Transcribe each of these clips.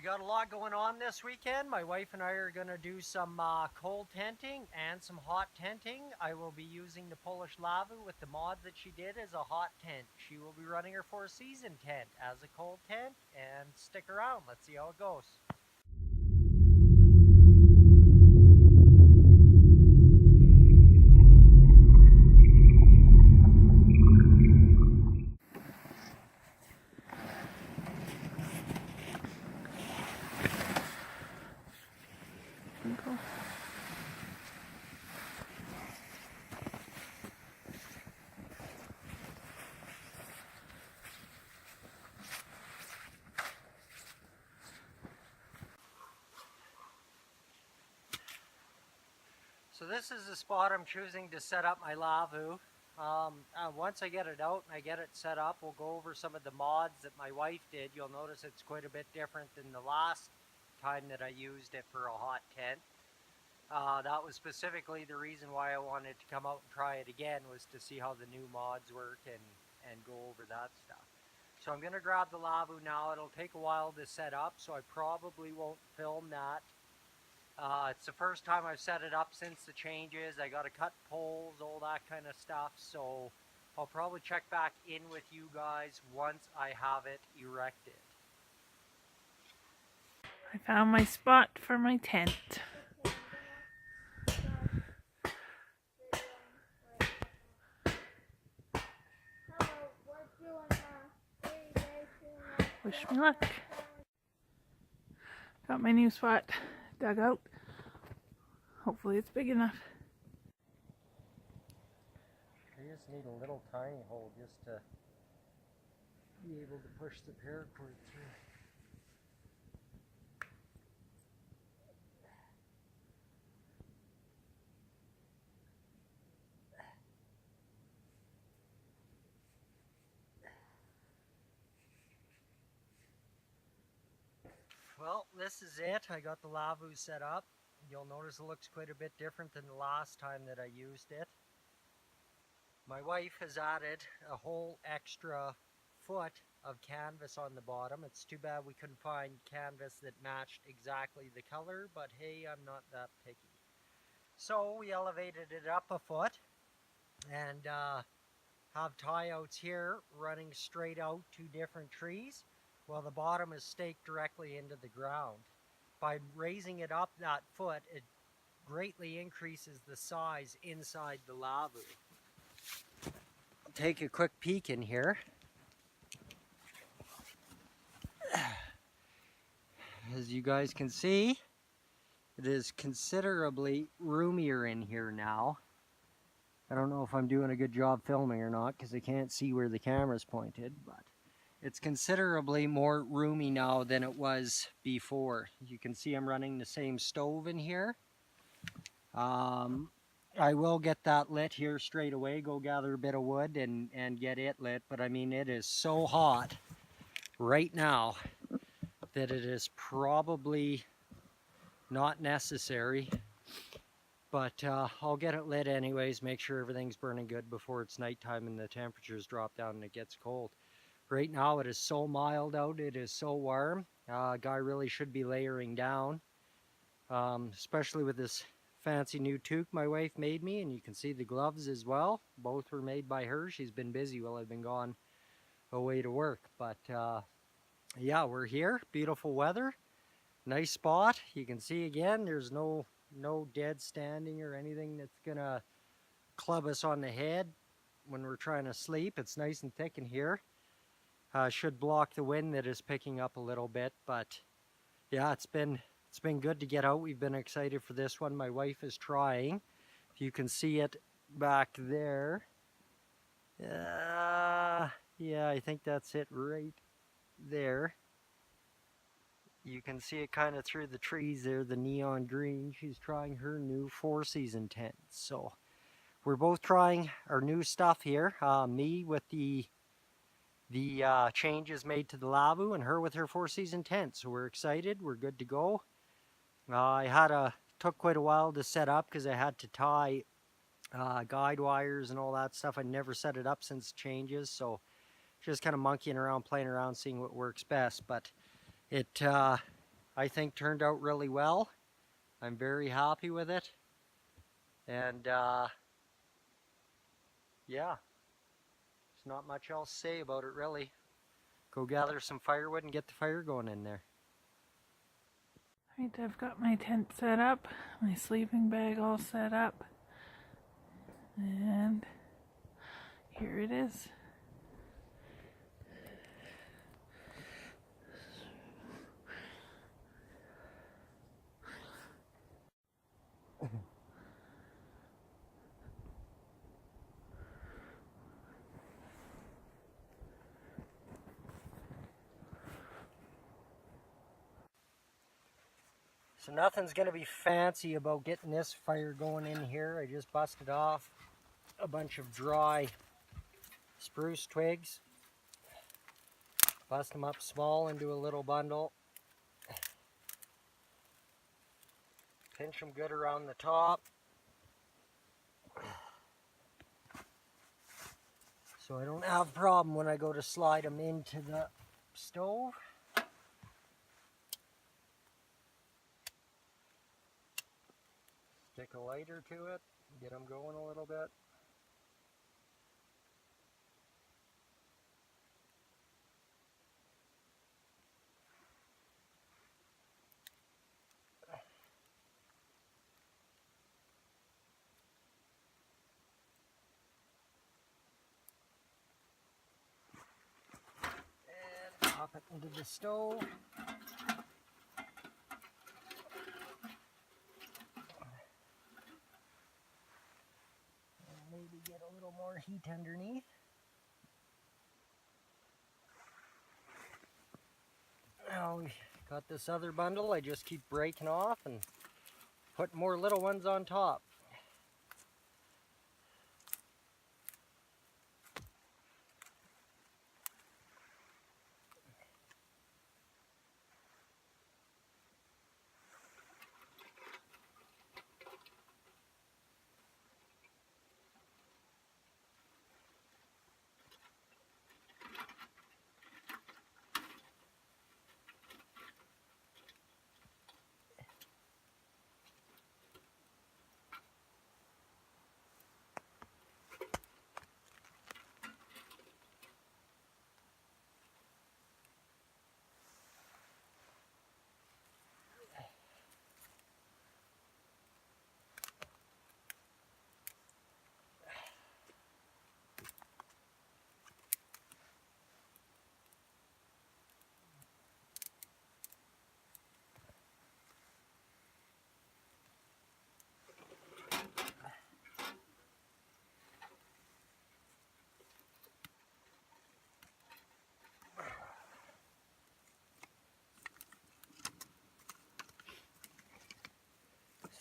got a lot going on this weekend. My wife and I are going to do some cold tenting and some hot tenting. I will be using the Polish Lavvu with the mods that she did as a hot tent. She will be running her four-season tent as a cold tent, and stick around. Let's see how it goes. Go. So this is the spot I'm choosing to set up my Lavvu. Once I get it out and I get it set up, we'll go over some of the mods that my wife did. You'll notice it's quite a bit different than the last time that I used it for a hot tent. That was specifically the reason why I wanted to come out and try it again, was to see how the new mods work and go over that stuff. So I'm going to grab the Lavvu now. It'll take a while to set up, so I probably won't film that. It's the first time I've set it up since the changes. I got to cut poles, all that kind of stuff, so I'll probably check back in with you guys once I have it erected. I found my spot for my tent. Wish me luck. Got my new spot dug out. Hopefully it's big enough. I just need a little tiny hole just to be able to push the paracord through. Well, this is it. I got the Lavvu set up. You'll notice it looks quite a bit different than the last time that I used it. My wife has added a whole extra foot of canvas on the bottom. It's too bad we couldn't find canvas that matched exactly the color, but hey, I'm not that picky. So we elevated it up a foot and have tie outs here running straight out to different trees, while the bottom is staked directly into the ground. By raising it up that foot, it greatly increases the size inside the Lavvu. Take a quick peek in here. As you guys can see, it is considerably roomier in here now. I don't know if I'm doing a good job filming or not because I can't see where the camera's pointed, but it's considerably more roomy now than it was before. You can see I'm running the same stove in here. I will get that lit here straight away, go gather a bit of wood and get it lit, but I mean, it is so hot right now that it is probably not necessary, but I'll get it lit anyways, make sure everything's burning good before it's nighttime and the temperatures drop down and it gets cold. Right now it is so mild out, it is so warm. Guy really should be layering down, especially with this fancy new toque my wife made me, and you can see the gloves as well. Both were made by her. She's been busy while I've been gone away to work, but yeah, we're here. Beautiful weather, nice spot. You can see again, there's no dead standing or anything that's gonna club us on the head when we're trying to sleep. It's nice and thick in here. Should block the wind that is picking up a little bit, but yeah, it's been good to get out. We've been excited for this one. My wife is trying. If you can see it back there. Yeah, I think that's it right there. You can see it kind of through the trees there, the neon green. She's trying her new four-season tent. So we're both trying our new stuff here. Me with the changes made to the Lavvu, and her with her four-season tent. So we're excited. We're good to go. Took quite a while to set up because I had to tie guide wires and all that stuff. I never set it up since changes, so just kind of monkeying around, playing around, seeing what works best. But it I think turned out really well. I'm very happy with it. And yeah, there's not much else to say about it really. Go gather some firewood and get the fire going in there. Alright, I've got my tent set up, my sleeping bag all set up, and here it is. So nothing's going to be fancy about getting this fire going in here. I just busted off a bunch of dry spruce twigs. Bust them up small into a little bundle. Pinch them good around the top. So I don't have a problem when I go to slide them into the stove. Stick a lighter to it, get them going a little bit. And pop it into the stove. Maybe get a little more heat underneath. Now we got this other bundle. I just keep breaking off and put more little ones on top.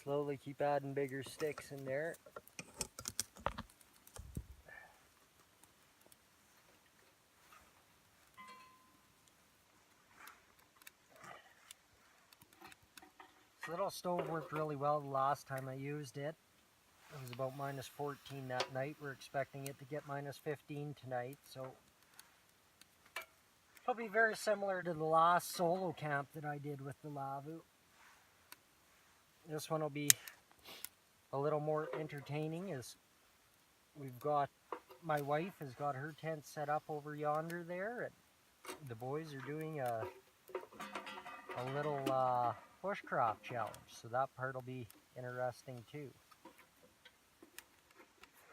Slowly keep adding bigger sticks in there. This little stove worked really well the last time I used it. It was about minus 14 that night. We're expecting it to get minus 15 tonight, so it'll be very similar to the last solo camp that I did with the Lavvu. This one will be a little more entertaining as we've got, my wife has got her tent set up over yonder there, and the boys are doing a little bushcraft challenge, so that part will be interesting too.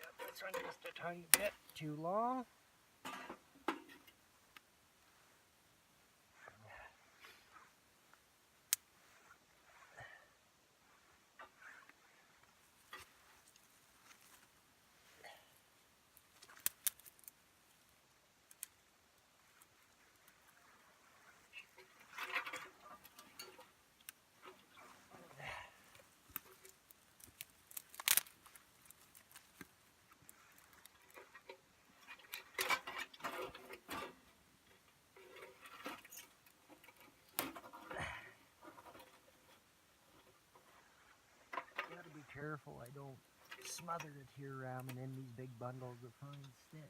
Yep, this one just a tiny bit too long. Gotta be careful I don't smother it here ramming in these big bundles of fine sticks.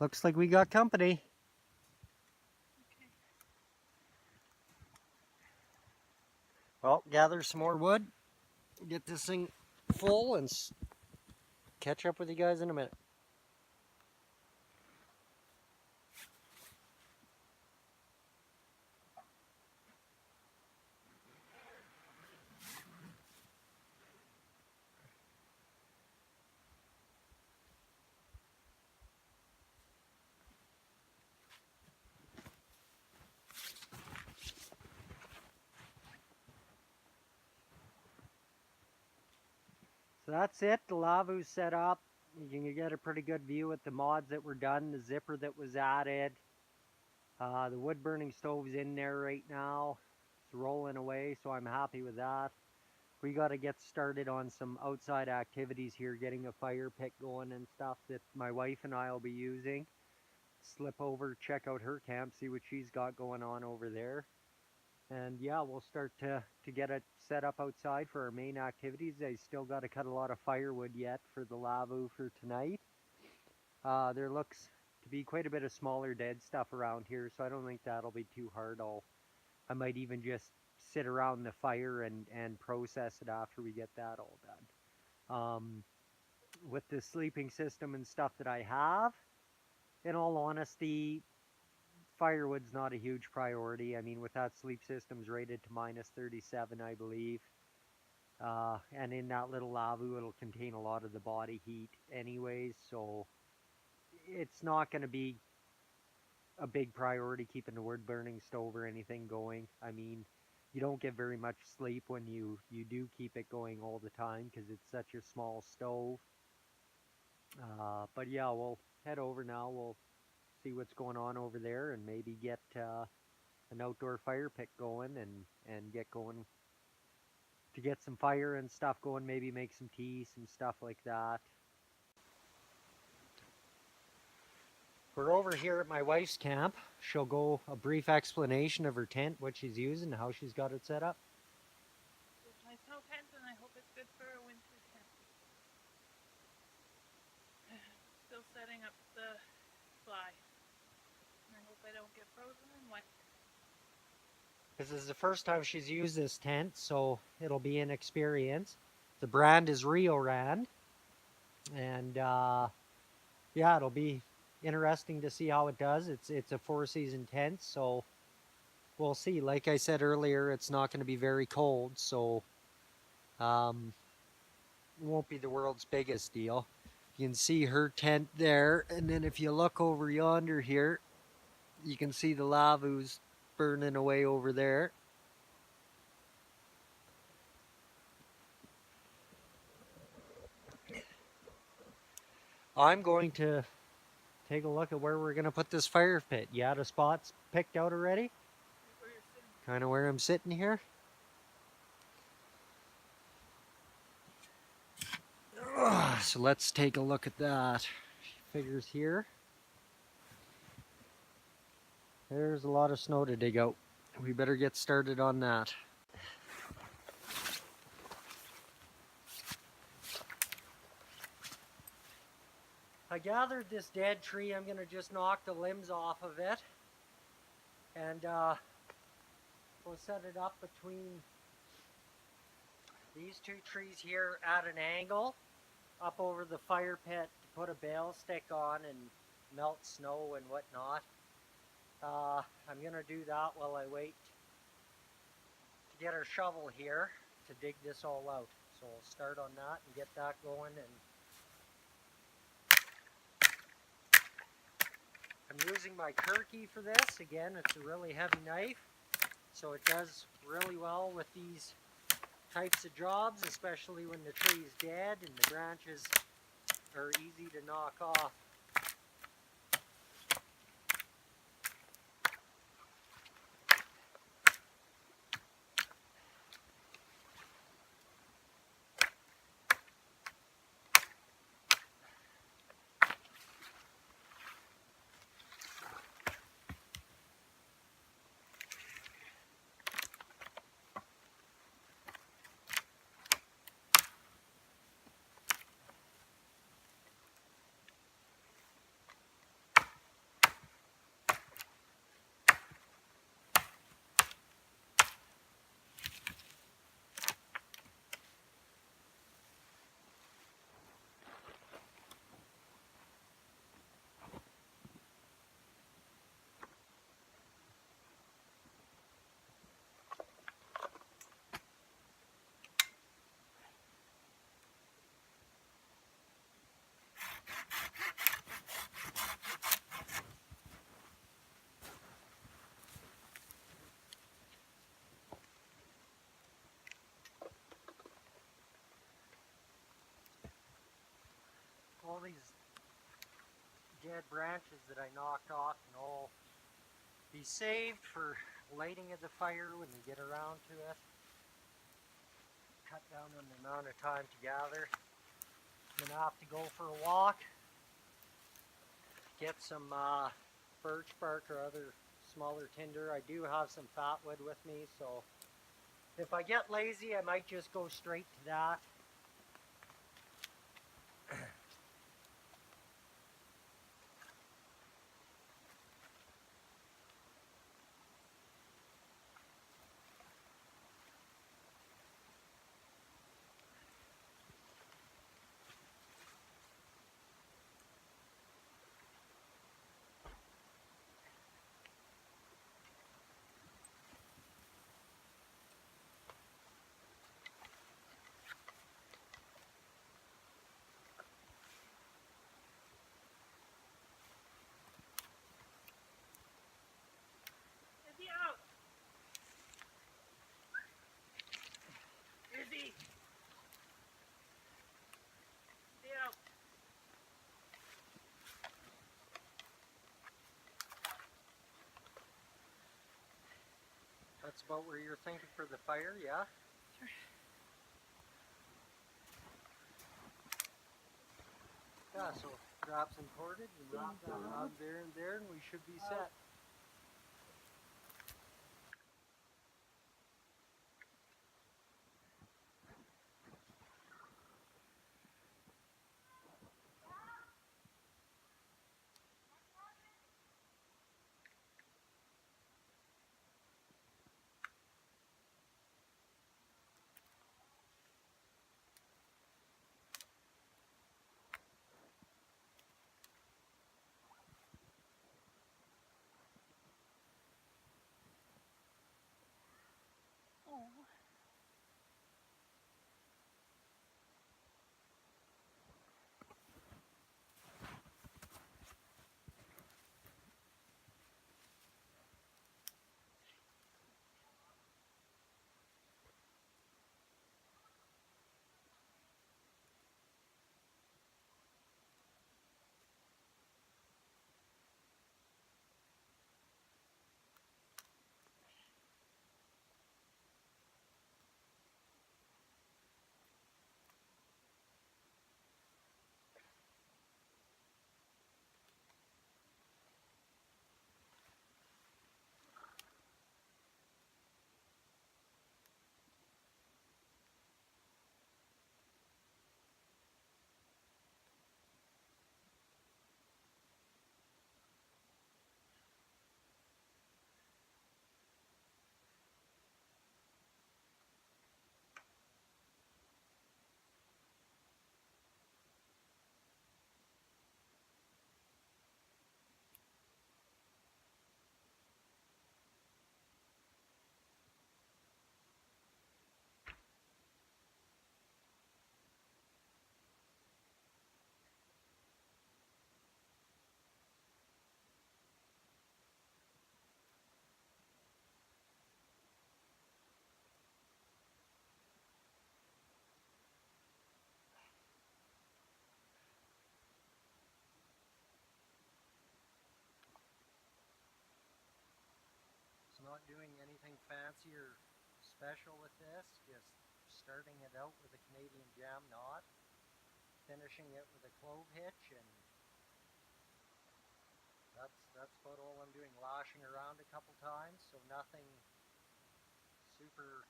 Looks like we got company. Okay. Well, gather some more wood, get this thing full, and catch up with you guys in a minute. So that's it. The Lavvu's set up. You can get a pretty good view with the mods that were done, the zipper that was added. The wood burning stove's in there right now. It's rolling away, so I'm happy with that. We got to get started on some outside activities here, getting a fire pit going and stuff that my wife and I will be using. Slip over, check out her camp, see what she's got going on over there. And yeah, we'll start to get it set up outside for our main activities. I still got to cut a lot of firewood yet for the Lavvu for tonight. There looks to be quite a bit of smaller dead stuff around here, so I don't think that'll be too hard. I might even just sit around the fire and process it after we get that all done. With the sleeping system and stuff that I have, in all honesty, firewood's not a huge priority. I mean, with that sleep system's rated to -37, I believe. And in that little Lavvu, it'll contain a lot of the body heat anyways, so it's not going to be a big priority keeping the wood burning stove or anything going. I mean, you don't get very much sleep when you do keep it going all the time because it's such a small stove. But yeah, we'll head over now. We'll see what's going on over there and maybe get an outdoor fire pit going and get going to get some fire and stuff going, maybe make some tea, some stuff like that. We're over here at my wife's camp. She'll go a brief explanation of her tent, what she's using, how she's got it set up. It's my snow tent, and I hope it's good for a winter tent. Still setting up the fly. And I hope I don't get frozen and wet. This is the first time she's used this tent, so it'll be an experience. The brand is Rio-Rand, and yeah, it'll be interesting to see how it does. It's a 4-season tent, so we'll see. Like I said earlier, it's not going to be very cold, so it won't be the world's biggest deal. You can see her tent there, and then if you look over yonder here, you can see the Lavvu's burning away over there. I'm going to take a look at where we're going to put this fire pit. You had a spot picked out already? Where you're sitting. Kind of where I'm sitting here. So let's take a look at that. Figures here. There's a lot of snow to dig out. We better get started on that. I gathered this dead tree. I'm going to just knock the limbs off of it. And we'll set it up between these two trees here at an angle up over the fire pit to put a bale stick on and melt snow and whatnot. I'm going to do that while I wait to get our shovel here to dig this all out. So we'll start on that and get that going. And I'm using my Kirky for this. Again, it's a really heavy knife, so it does really well with these types of jobs, especially when the tree is dead and the branches are easy to knock off. dead branches that I knocked off can all be saved for lighting of the fire when we get around to it. Cut down on the amount of time to gather. I'm gonna have to go for a walk, get some birch bark or other smaller tinder. I do have some fatwood with me, so if I get lazy, I might just go straight to that. Izzy out. Izzy. Izzy out. That's about where you're thinking for the fire, yeah? Sure. Yeah, so grab some cordage and wrap that around there and we should be set. Oh. It's not doing anything fancy or special with this, just starting it out with a Canadian jam knot, finishing it with a clove hitch, and that's about all I'm doing. Lashing around a couple times, so nothing super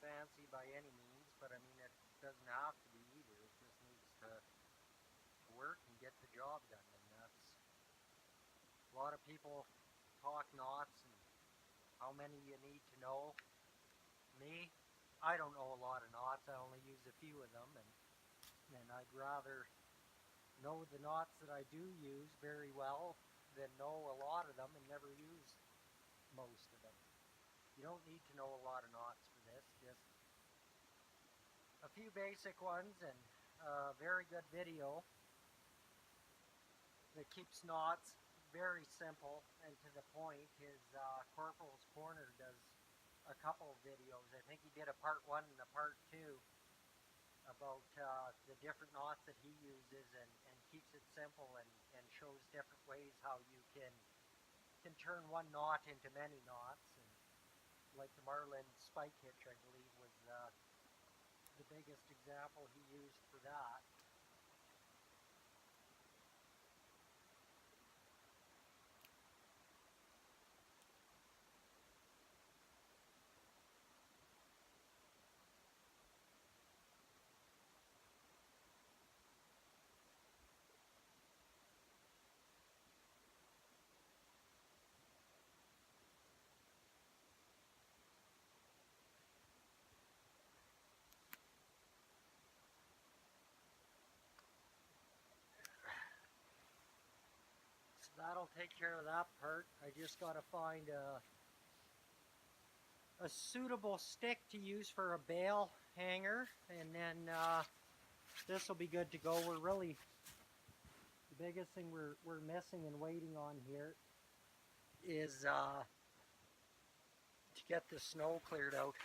fancy by any means, but I mean it doesn't have to be either. It just needs to work and get the job done, and that's a lot of people talk knots and how many you need to know. Me, I don't know a lot of knots. I only use a few of them, and I'd rather know the knots that I do use very well than know a lot of them and never use most of them. You don't need to know a lot of knots for this, just a few basic ones and a very good video that keeps knots very simple and to the point. His Corporal's Corner does a couple of videos. I think he did a part 1 and a part 2 about the different knots that he uses and keeps it simple and shows different how you can turn one knot into many knots, and like the Marlin spike hitch, I believe, was the biggest example he used for that. So that'll take care of that part. I just got to find a suitable stick to use for a bale hanger, and then this will be good to go. We're really, the biggest thing we're missing and waiting on here is to get the snow cleared out.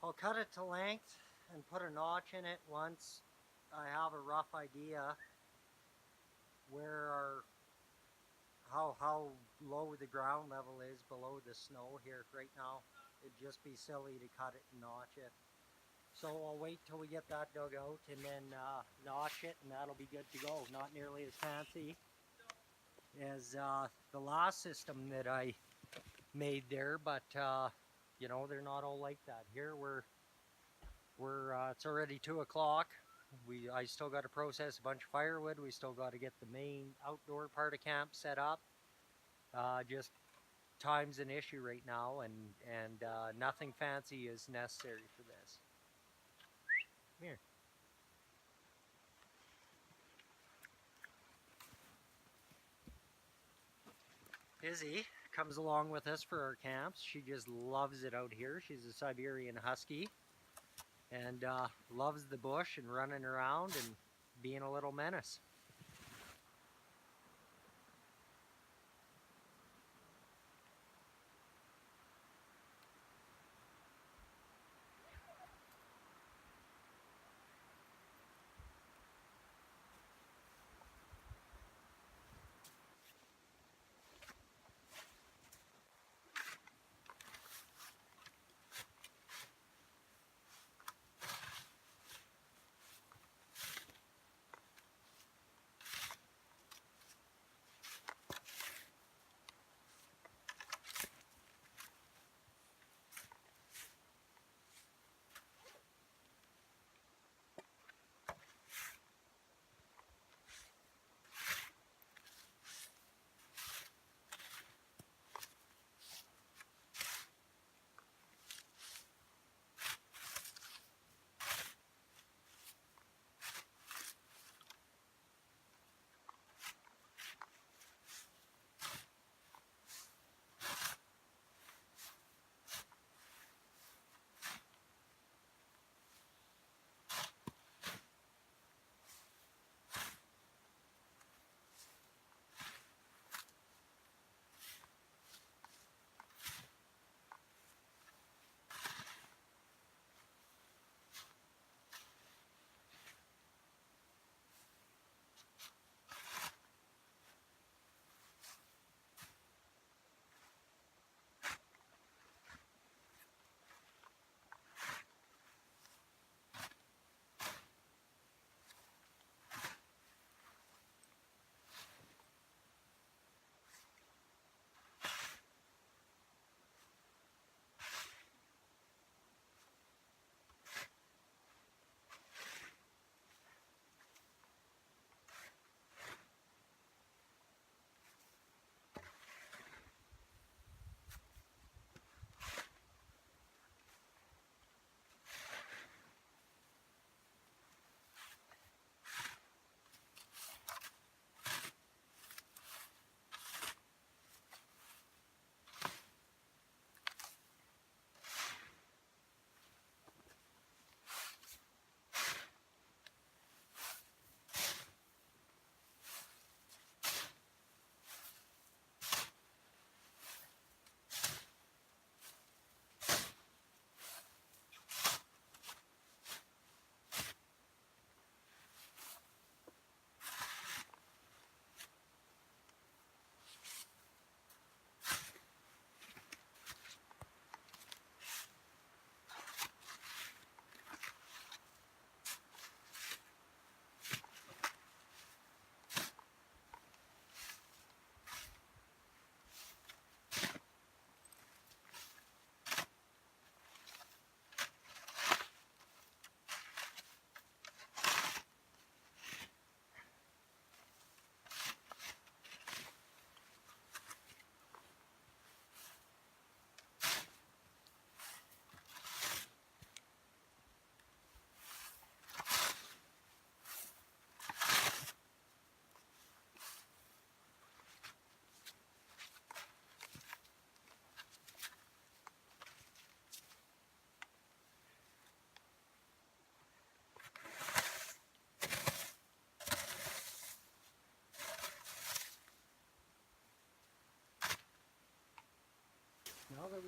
I'll cut it to length and put a notch in it once I have a rough idea where how low the ground level is below the snow here. Right now, it'd just be silly to cut it and notch it. So I'll wait till we get that dug out and then notch it, and that'll be good to go. Not nearly as fancy as the last system that I made there, but you know, they're not all like that. Here we're it's already 2 o'clock. I still got to process a bunch of firewood. We still got to get the main outdoor part of camp set up. Just time's an issue right now, and nothing fancy is necessary for this. Come here. Izzy comes along with us for our camps. She just loves it out here. She's a Siberian Husky and loves the bush and running around and being a little menace.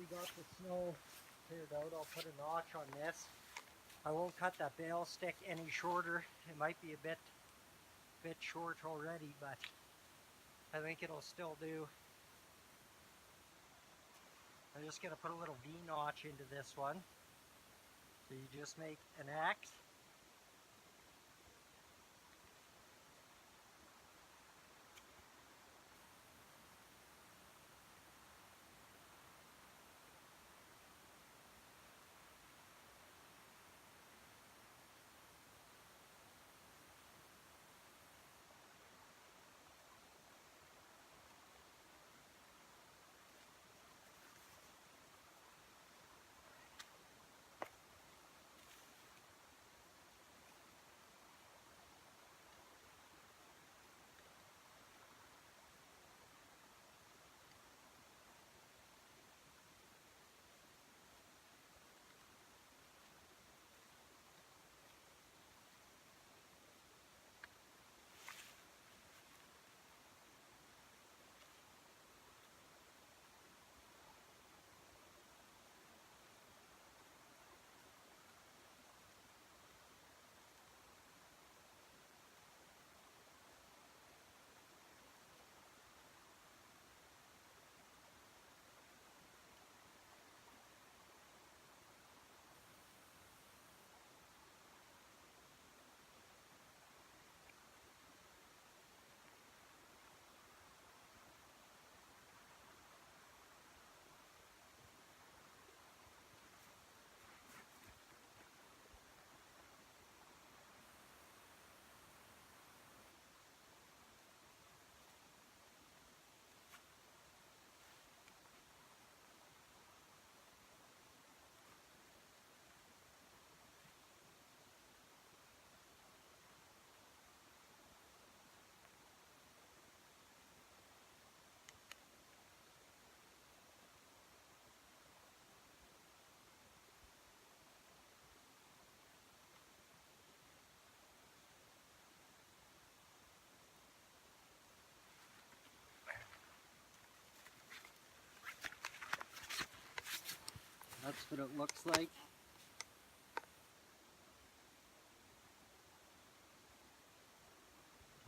we got the snow cleared out, I'll put a notch on this. I won't cut that bale stick any shorter. It might be a bit short already, but I think it'll still do. I'm just going to put a little V notch into this one. So you just make an X. That's what it looks like.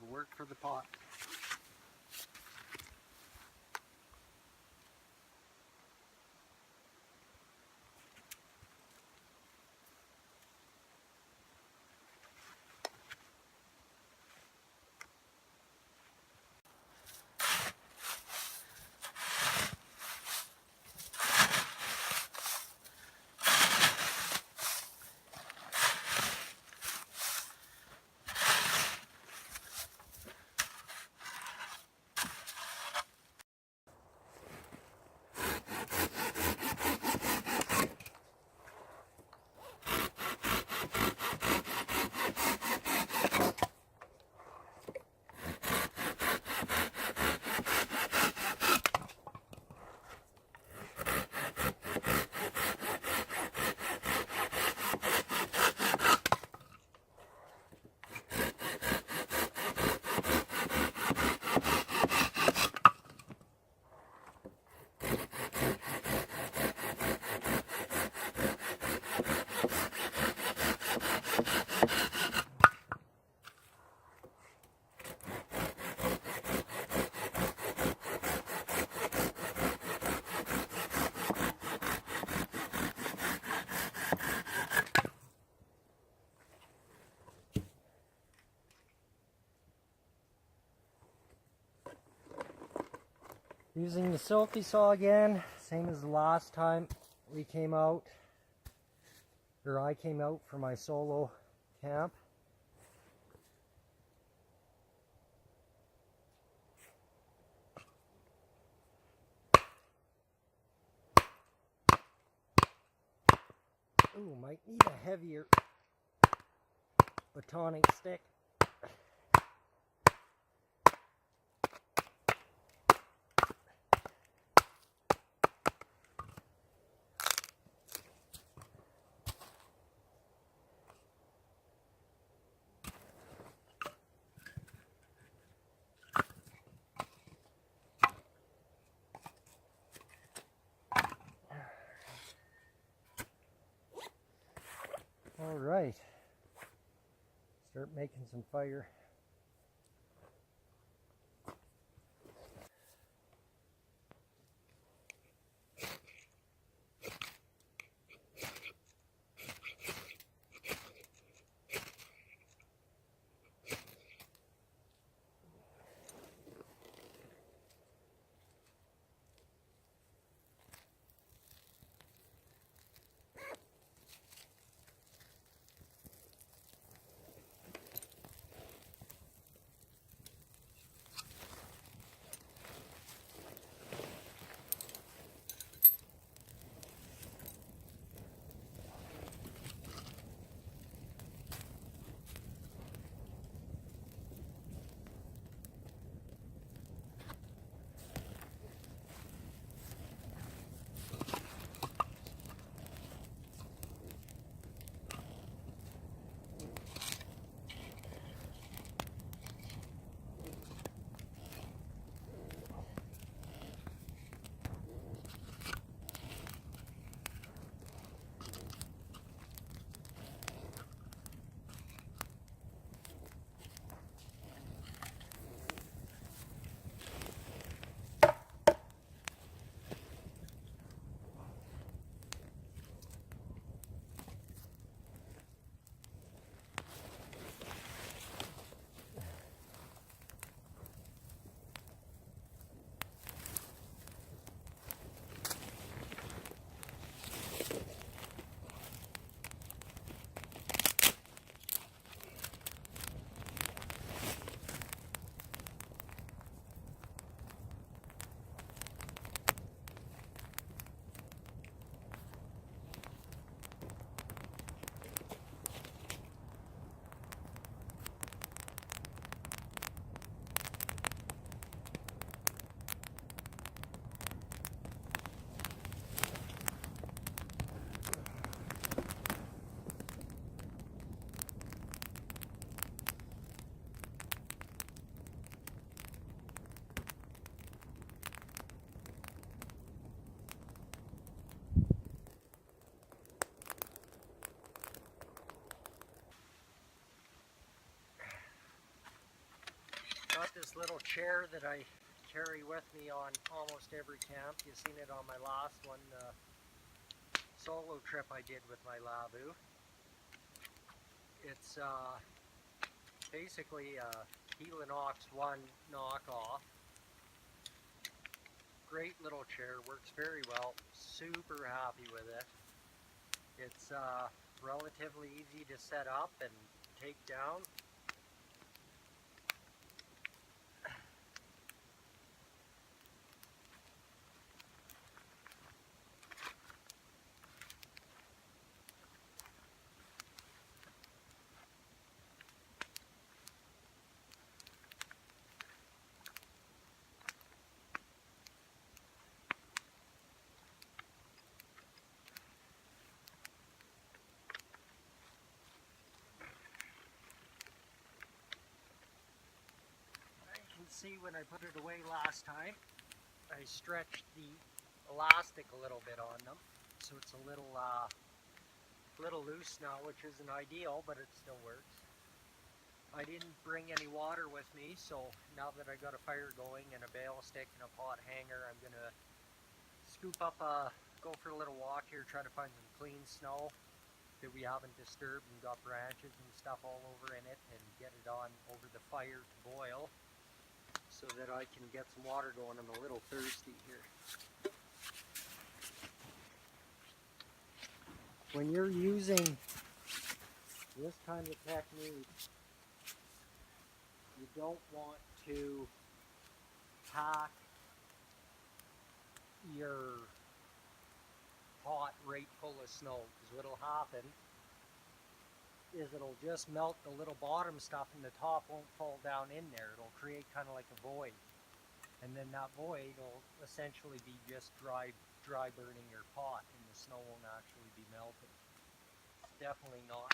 To work for the pot. Using the silky saw again, same as the last time we came out, or I came out for my solo camp. Ooh, might need a heavier batoning stick. right. Start making some fire. Got this little chair that I carry with me on almost every camp. You've seen it on my last one, solo trip I did with my Lavvu. It's basically a Helinox 1 knockoff. Great little chair, works very well, super happy with it. It's relatively easy to set up and take down. See, when I put it away last time, I stretched the elastic a little bit on them, so it's a little loose now, which isn't ideal, but it still works. I didn't bring any water with me, so now that I got a fire going and a bale stick and a pot hanger, I'm gonna scoop up go for a little walk here, try to find some clean snow that we haven't disturbed and got branches and stuff all over in it, and get it on over the fire to boil, so that I can get some water going. I'm a little thirsty here. When you're using this kind of technique, you don't want to pack your pot right full of snow, because what'll happen is it'll just melt the little bottom stuff and the top won't fall down in there. It'll create kind of like a void. And then that void will essentially be just dry burning your pot, and the snow won't actually be melted. It's definitely not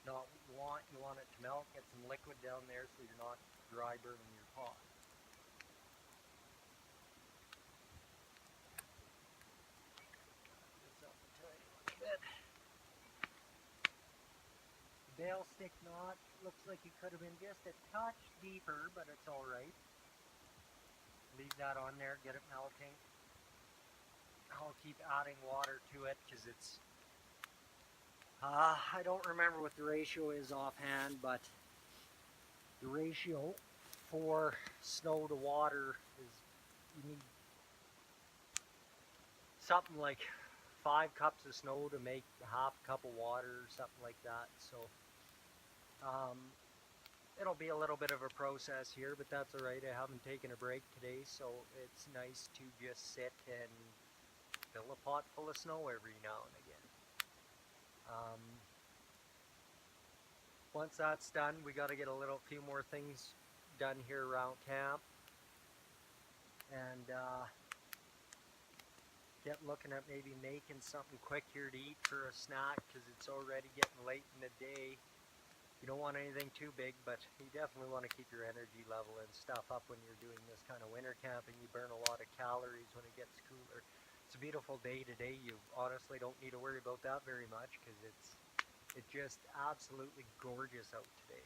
what you want. You want it to melt, get some liquid down there so you're not dry burning your pot. This up a tiny little bit. tail stick knot looks like it could have been just a touch deeper, but it's all right. Leave that on there, get it melting. I'll keep adding water to it because it's, I don't remember what the ratio is offhand, but the ratio for snow to water is, you need something like 5 cups of snow to make half a cup of water or something like that. So it'll be a little bit of a process here, but that's all right. I haven't taken a break today, so it's nice to just sit and fill a pot full of snow every now and again. Once that's done, we got to get a few more things done here around camp, and get looking at maybe making something quick here to eat for a snack, because it's already getting late in the day. You don't want anything too big, but you definitely want to keep your energy level and stuff up when you're doing this kind of winter camping. You burn a lot of calories when it gets cooler. It's a beautiful day today. You honestly don't need to worry about that very much, because it's just absolutely gorgeous out today.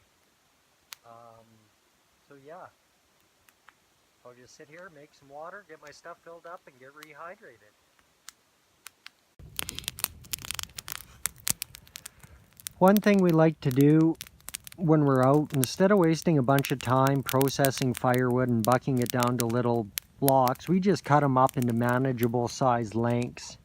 So yeah, I'll just sit here, make some water, get my stuff filled up, and get rehydrated. One thing we like to do when we're out, instead of wasting a bunch of time processing firewood and bucking it down to little blocks, we just cut them up into manageable size lengths.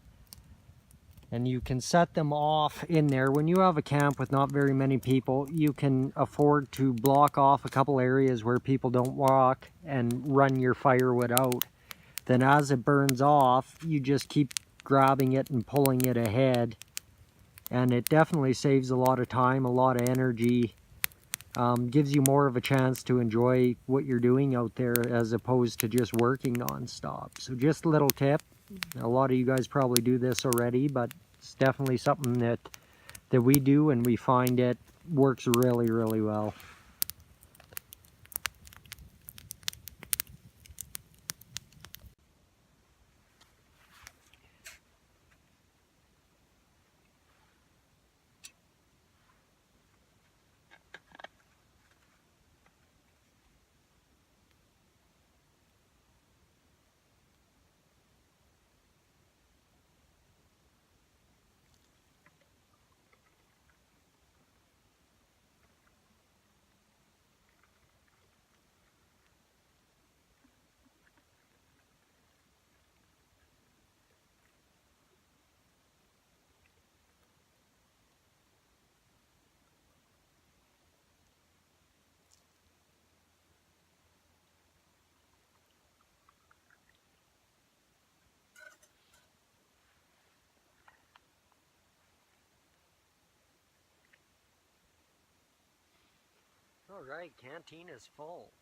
And you can set them off in there. When you have a camp with not very many people, you can afford to block off a couple areas where people don't walk and run your firewood out. Then as it burns off, you just keep grabbing it and pulling it ahead. And it definitely saves a lot of time, a lot of energy. Gives you more of a chance to enjoy what you're doing out there as opposed to just working non-stop. So just a little tip. A lot of you guys probably do this already, but it's definitely something that we do, and we find it works really, really well. Alright, canteen is full.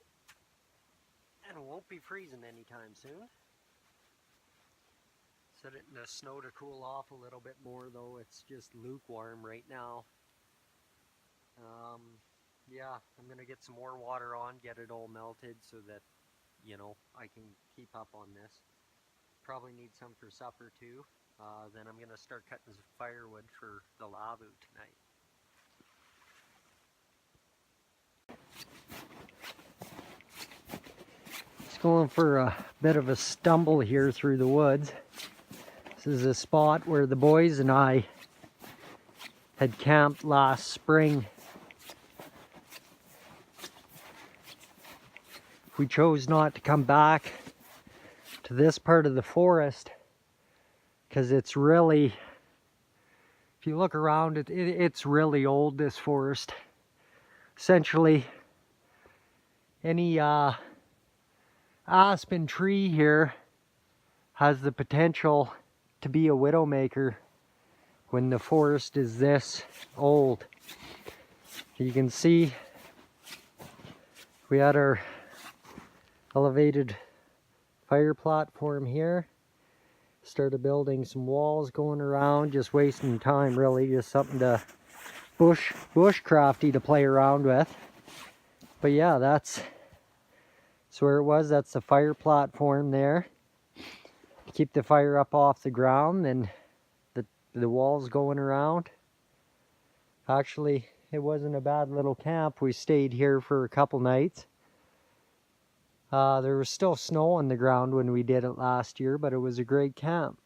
And it won't be freezing anytime soon. Set it in the snow to cool off a little bit more, though it's just lukewarm right now. Yeah, I'm going to get some more water on, get it all melted so that, you know, I can keep up on this. Probably need some for supper too. Then I'm going to start cutting some firewood for the Lavvu tonight. Just going for a bit of a stumble here through the woods. This is a spot where the boys and I had camped last spring. We chose not to come back to this part of the forest because it's really, if you look around, it's really old, this forest. Essentially, any aspen tree here has the potential to be a widowmaker when the forest is this old. You can see we had our elevated fire platform here. Started building some walls going around, just wasting time really, just something to bushcrafty to play around with. But yeah, that's where it was. That's the fire platform there. Keep the fire up off the ground, and the walls going around. Actually, It wasn't a bad little camp. We stayed here for a couple nights. There was still snow on the ground when we did it last year, but it was a great camp.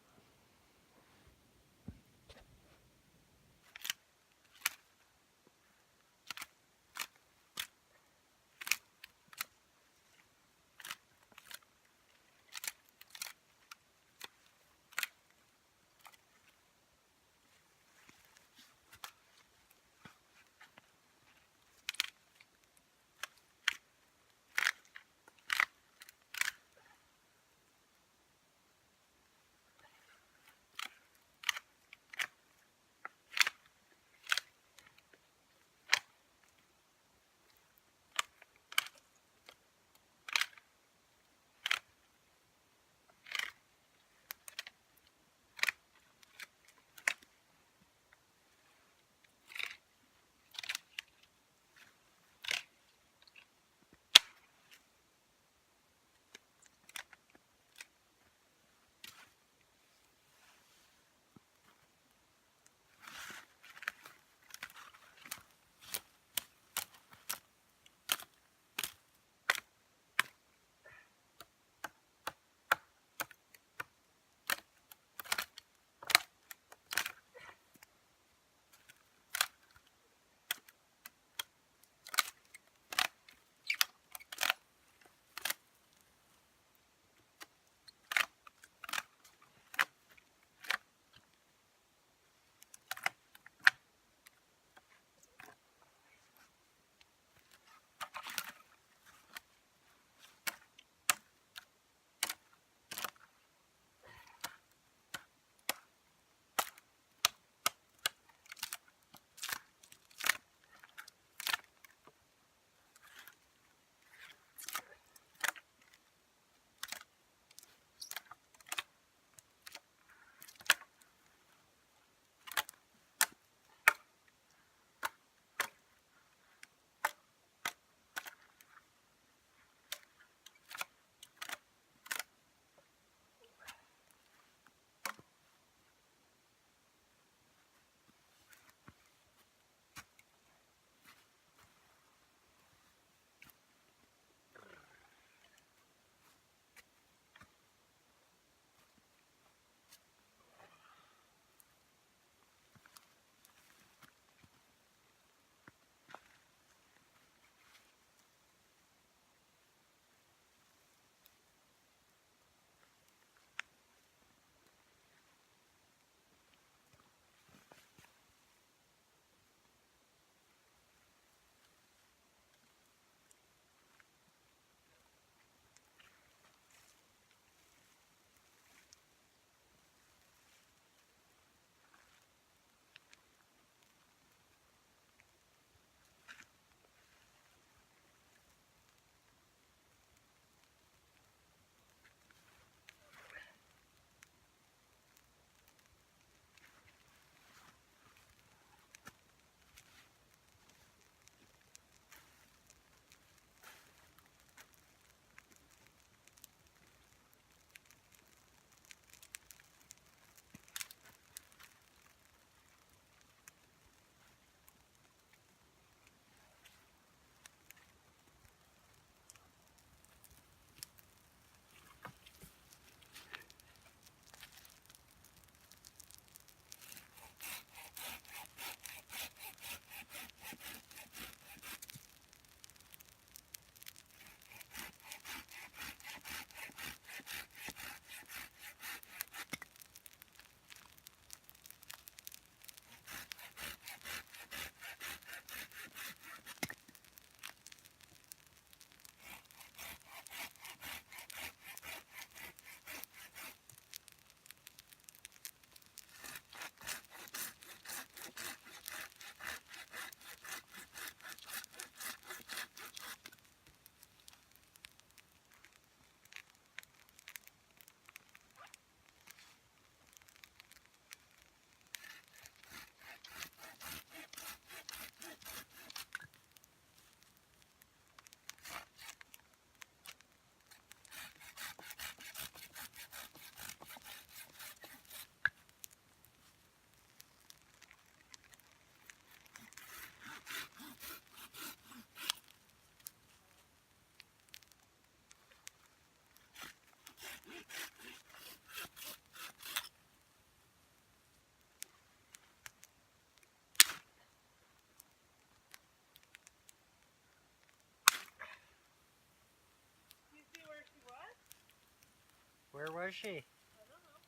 Was she? I don't know.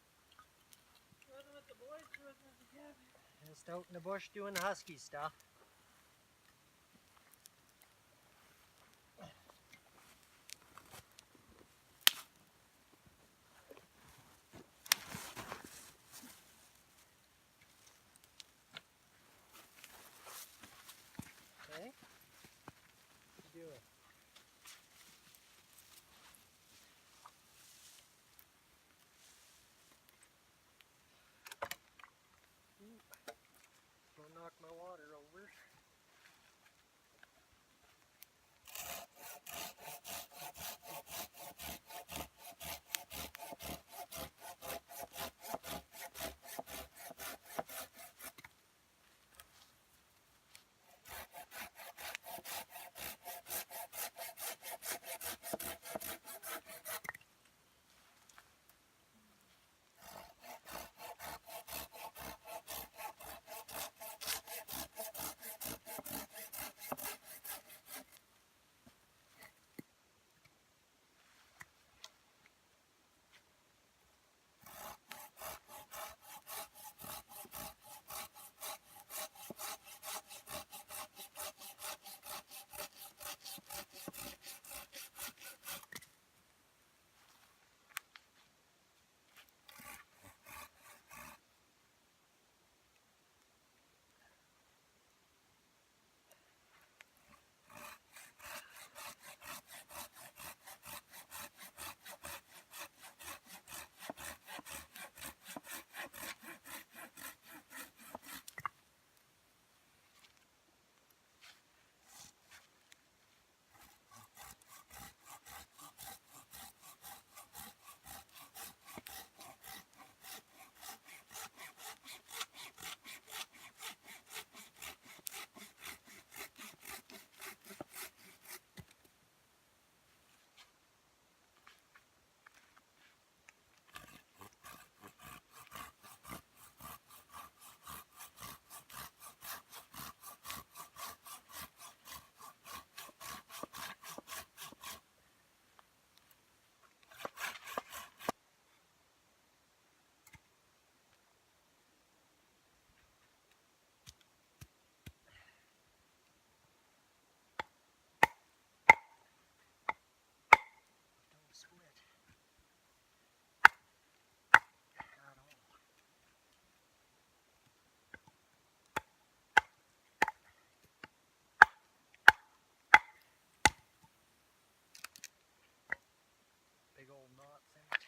She wasn't with the boys, she wasn't at the cabin. Just out in the bush doing the husky stuff. Okay? What you doing? Don't knock my water over. Don't split at all. Big old knots in it.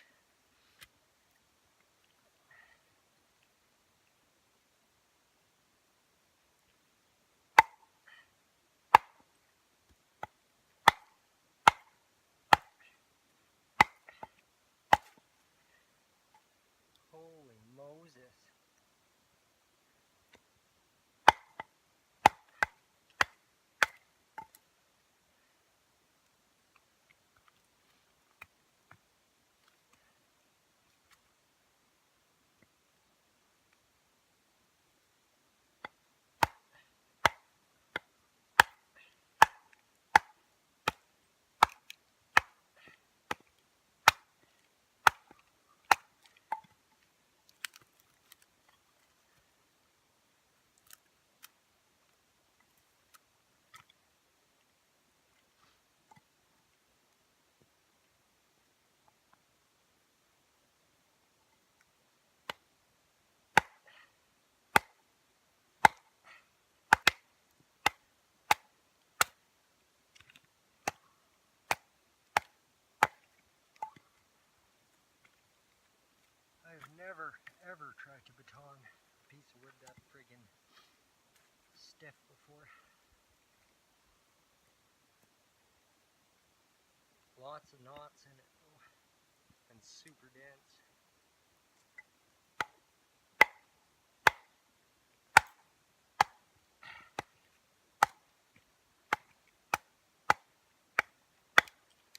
Holy Moses. I've never ever tried to baton a piece of wood that friggin' stiff before. Lots of knots in it though, and super dense.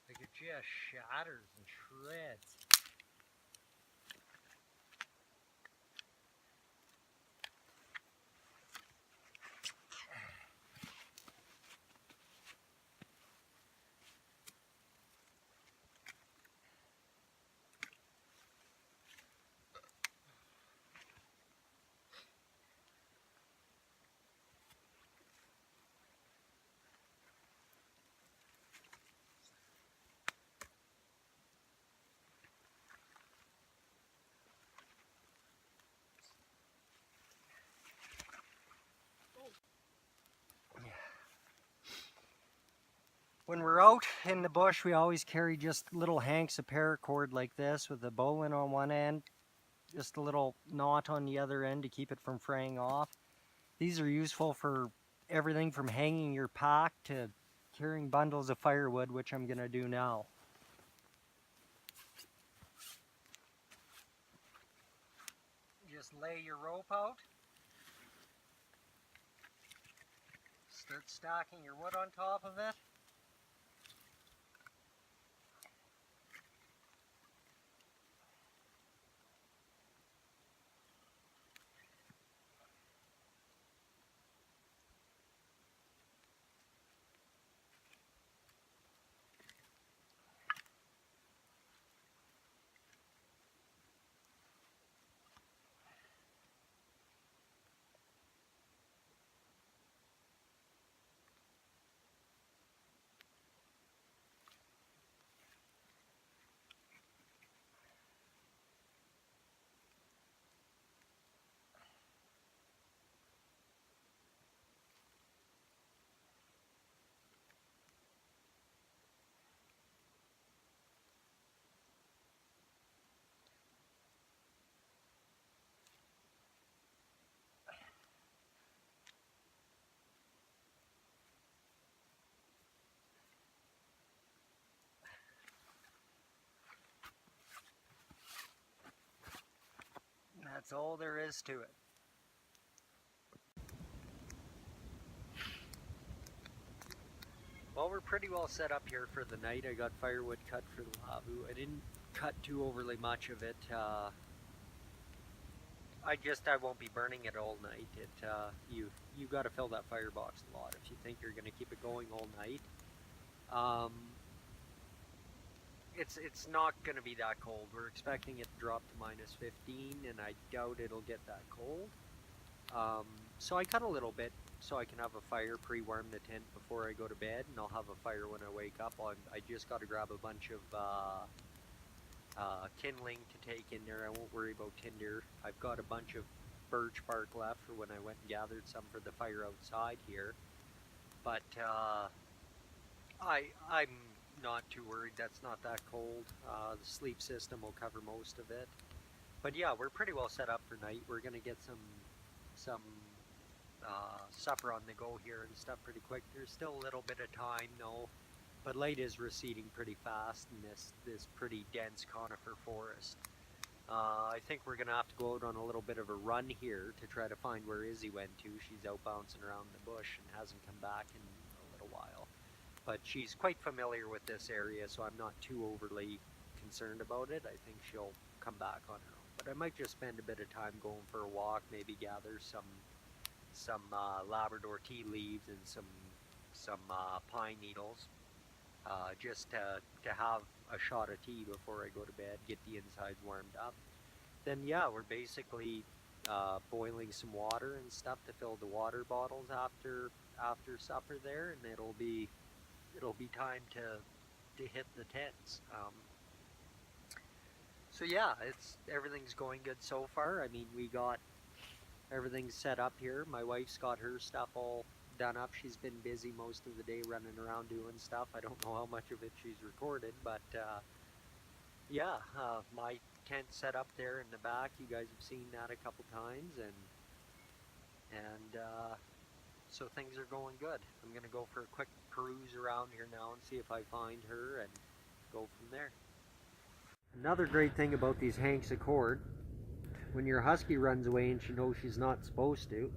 Like it just shatters and shreds. When we're out in the bush, we always carry just little hanks of paracord like this with a bowline on one end, just a little knot on the other end to keep it from fraying off. These are useful for everything from hanging your pack to carrying bundles of firewood, which I'm going to do now. Just lay your rope out. Start stacking your wood on top of it. That's all there is to it. Well, we're pretty well set up here for the night. I got firewood cut for the Lavvu. I didn't cut too overly much of it. I won't be burning it all night. You got to fill that firebox a lot if you think you're going to keep it going all night. It's not going to be that cold. We're expecting it to drop to minus 15, and I doubt it'll get that cold. So I cut a little bit so I can have a fire, pre-warm the tent before I go to bed, and I'll have a fire when I wake up. I just got to grab a bunch of kindling to take in there. I won't worry about tinder. I've got a bunch of birch bark left for when I went and gathered some for the fire outside here. But I'm not too worried. That's not that cold. The sleep system will cover most of it. But yeah, we're pretty well set up for night. We're gonna get some supper on the go here and stuff pretty quick. There's still a little bit of time though, but light is receding pretty fast in this pretty dense conifer forest. I think we're gonna have to go out on a little bit of a run here to try to find where Izzy went to. She's out bouncing around the bush and hasn't come back in a little while. But she's quite familiar with this area, so I'm not too overly concerned about it. I think she'll come back on her own. But I might just spend a bit of time going for a walk, maybe gather some Labrador tea leaves and some pine needles, just to have a shot of tea before I go to bed, get the insides warmed up. Then yeah, we're basically boiling some water and stuff to fill the water bottles after supper there, and it'll be time to hit the tents. So yeah, everything's going good so far. I mean, we got everything set up here. My wife's got her stuff all done up. She's been busy most of the day running around doing stuff. I don't know how much of it she's recorded, but yeah, my tent set up there in the back. You guys have seen that a couple times, and so things are going good. I'm gonna go for a quick peruse around here now and see if I find her and go from there. Another great thing about these hanks of cord, when your husky runs away and she knows she's not supposed to, you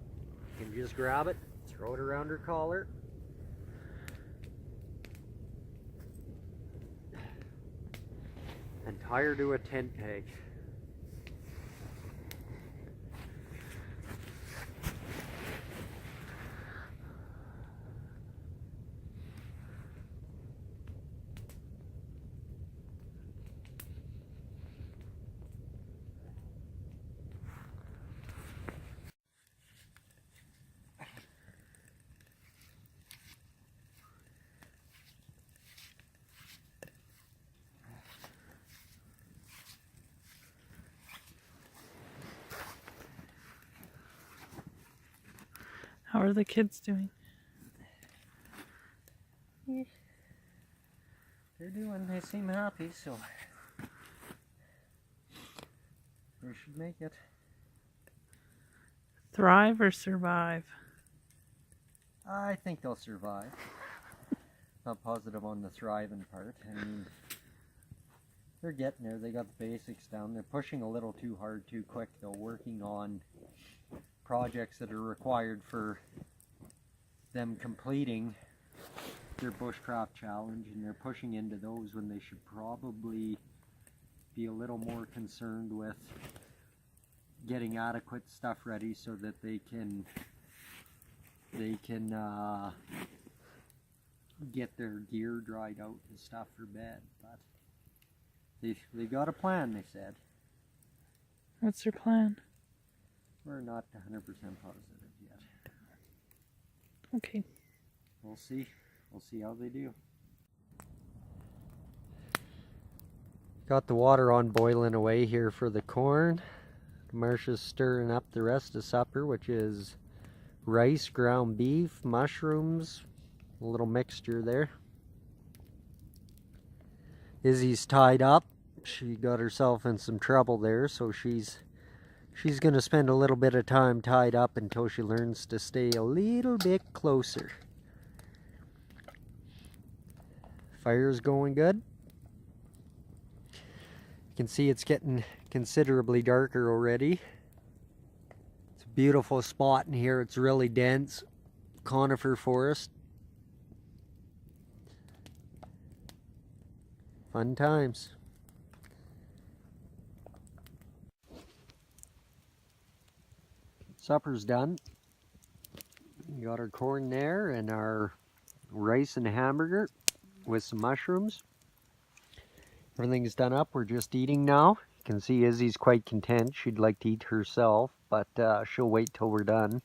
can just grab it, throw it around her collar, and tie her to a tent peg. How are the kids doing? they seem happy, so they should make it. Thrive or survive? I think they'll survive. Not positive on the thriving part. I mean, they're getting there. They got the basics down. They're pushing a little too hard, too quick, though, working on projects that are required for them completing their Bushcraft challenge, and they're pushing into those when they should probably be a little more concerned with getting adequate stuff ready so that they can get their gear dried out and stuff for bed. But they got a plan, they said. What's their plan? We're not 100% positive yet. Okay. We'll see. We'll see how they do. Got the water on boiling away here for the corn. Marcia's stirring up the rest of supper, which is rice, ground beef, mushrooms, a little mixture there. Izzy's tied up. She got herself in some trouble there, so she's gonna spend a little bit of time tied up until she learns to stay a little bit closer. Fire's going good. You can see it's getting considerably darker already. It's a beautiful spot in here. It's really dense conifer forest. Fun times. Supper's done. We got our corn there and our rice and hamburger with some mushrooms. Everything's done up. We're just eating now. You can see Izzy's quite content. She'd like to eat herself, but she'll wait till we're done.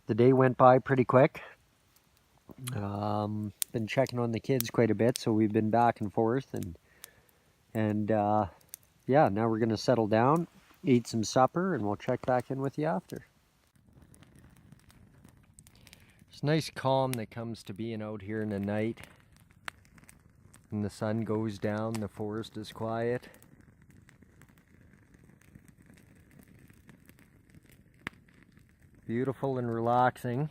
The day went by pretty quick. Been checking on the kids quite a bit, so we've been back and forth, and yeah, now we're gonna settle down, eat some supper, and we'll check back in with you after. It's nice calm that comes to being out here in the night. When the sun goes down, the forest is quiet. Beautiful and relaxing.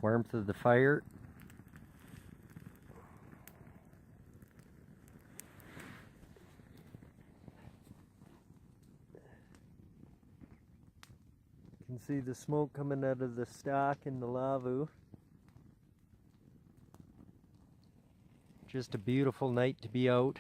Warmth of the fire. You can see the smoke coming out of the stack in the Lavvu. Just a beautiful night to be out.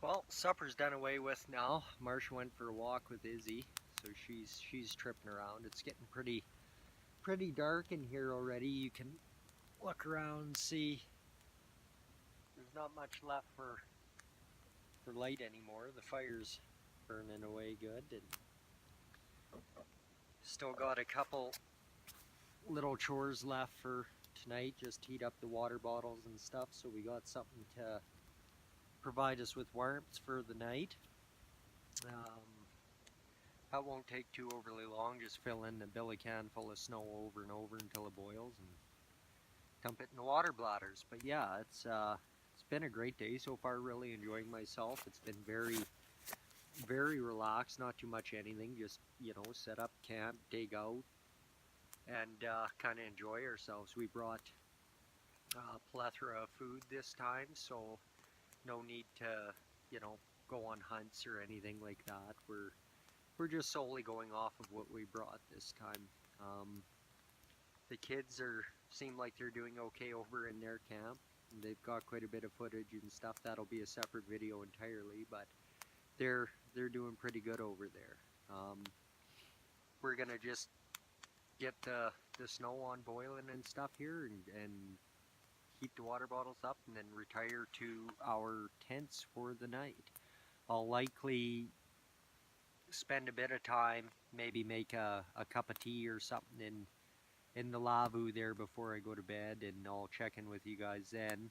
Well, supper's done away with now. Marcia went for a walk with Izzy, so she's tripping around. It's getting pretty dark in here already. You can look around and see there's not much left for light anymore. The fire's burning away good, and still got a couple little chores left for tonight. Just heat up the water bottles and stuff, so we got something to provide us with warmth for the night. That won't take too overly long. Just fill in the billy can full of snow over and over until it boils and dump it in the water bladders. But yeah, it's been a great day so far. Really enjoying myself. It's been very relaxed. Not too much anything. Just, you know, set up camp, dig out, and kind of enjoy ourselves. We brought a plethora of food this time, so no need to, you know, go on hunts or anything like that. We're just solely going off of what we brought this time. The kids seem like they're doing okay over in their camp. They've got quite a bit of footage and stuff. That'll be a separate video entirely, but they're doing pretty good over there. We're gonna just get the snow on boiling and stuff here, and heat the water bottles up, and then retire to our tents for the night. I'll likely spend a bit of time, maybe make a cup of tea or something in the Lavvu there before I go to bed, and I'll check in with you guys then.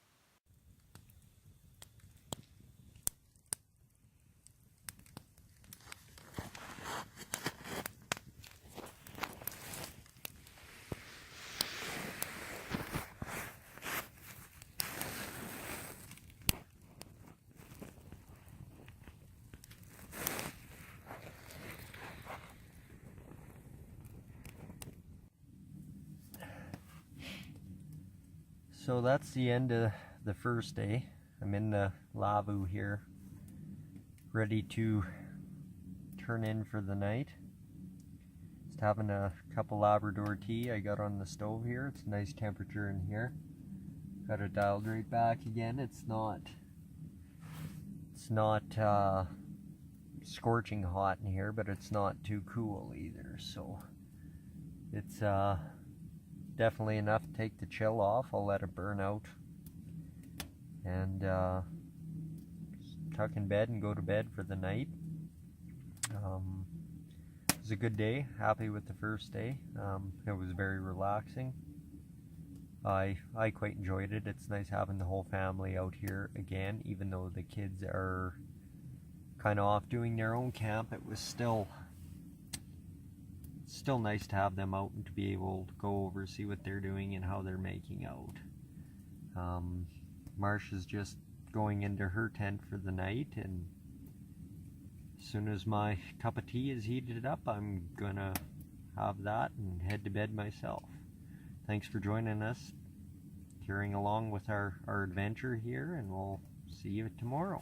So that's the end of the first day. I'm in the Lavvu here, ready to turn in for the night. Just having a cup of Labrador tea I got on the stove here. It's a nice temperature in here. Got it dialed right back again. It's not scorching hot in here, but it's not too cool either. So it's definitely enough to take the chill off. I'll let it burn out and tuck in bed and go to bed for the night. It was a good day. Happy with the first day. It was very relaxing. I quite enjoyed it. It's nice having the whole family out here again, even though the kids are kind of off doing their own camp. It was still nice to have them out and to be able to go over, see what they're doing and how they're making out. Marsh is just going into her tent for the night, and as soon as my cup of tea is heated up, I'm gonna have that and head to bed myself. Thanks for joining us, carrying along with our adventure here, and we'll see you tomorrow.